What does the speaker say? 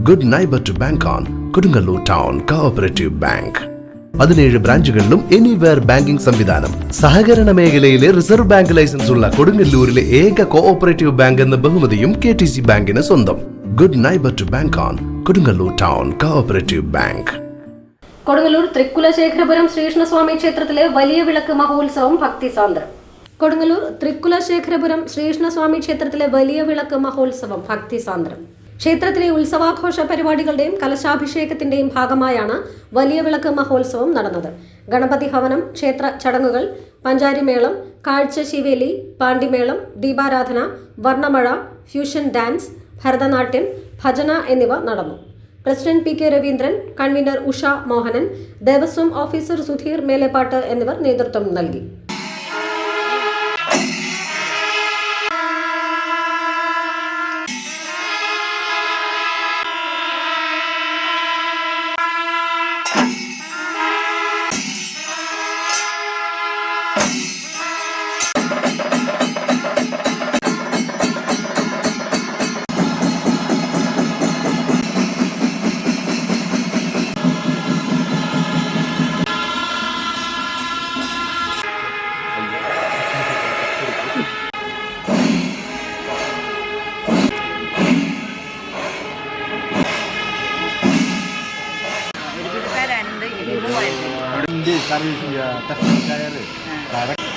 Good neighbor to bank on. Kodungalur Town Cooperative Bank. 17 ബ്രാഞ്ചുകളിലും anywhere banking സംവിധാനം. സഹകരണ മേഖലയിലെ റിസർവ് ബാങ്ക് ലൈസൻസ് ഉള്ള കൊടുങ്ങല്ലൂരിലെ ഏക കോഓപ്പറേറ്റീവ് ബാങ്ക് എന്ന ബഹുമതിയും KTC ബാങ്കിന് സ്വന്തം. Good neighbor to bank on. Kodungalur Town Cooperative Bank. Kodungallur Thrikkulasekharapuram Sreekrishnaswamy ക്ഷേത്രത്തിലെ വലിയ വിളക്ക് മഹോത്സവം ഭക്തിസാന്ദ്രം. കൊടുങ്ങല്ലൂർ തൃക്കുലശേഖരപുരം ശ്രീകൃഷ്ണസ്വാമി ക്ഷേത്രത്തിലെ വലിയ വിളക്ക് മഹോത്സവം ഭക്തിസാന്ദ്രം. ക്ഷേത്രത്തിലെ ഉത്സവാഘോഷ പരിപാടികളുടെയും കലശാഭിഷേകത്തിന്റെയും ഭാഗമായാണ് വലിയ വിളക്ക് മഹോത്സവം നടന്നത്. ഗണപതി ഹവനം, ക്ഷേത്ര ചടങ്ങുകൾ, പഞ്ചാരിമേളം, കാഴ്ചശിവേലി, പാണ്ടിമേളം, ദീപാരാധന, വർണ്ണമഴ, ഫ്യൂഷൻ ഡാൻസ്, ഭരതനാട്യം, ഭജന എന്നിവ നടന്നു. President PK Raveendran, convener Usha Mohanan, Devaswom officer Sudheer Melepattu എന്നിവർ നേതൃത്വം നൽകി. Service test